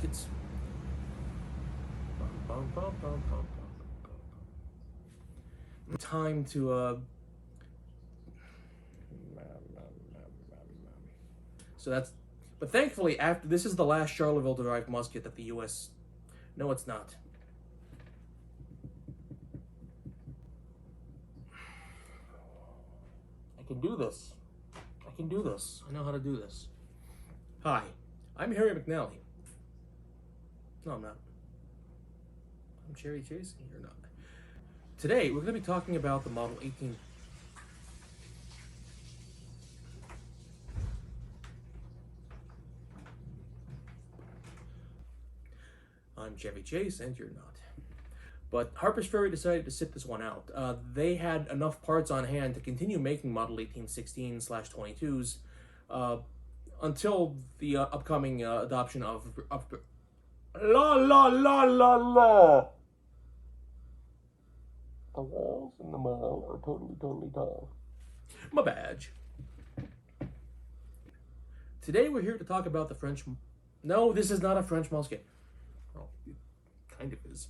muskets. Time to so that's, but thankfully after this is the last Charleville derived musket that the US, no it's not. I can do this. I can do this. I know how to do this. Hi, I'm Harry McNally. No, I'm not. I'm Cherry Chase, and you're not. Today, we're going to be talking about the Model 18. I'm Chevy Chase, and you're not. But Harper's Ferry decided to sit this one out. They had enough parts on hand to continue making Model 1816/22s until the upcoming adoption of la la la la la. The walls in the mall are totally tall. My badge. Today we're here to talk about the French. No, this is not a French musket. Well, it kind of is.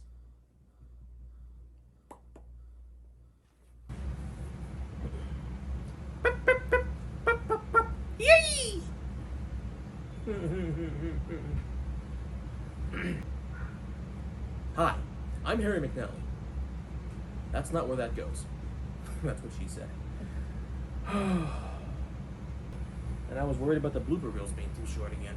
Yay! Hi, I'm Harry McNally. That's not where that goes. That's what she said. And I was worried about the blooper reels being too short again.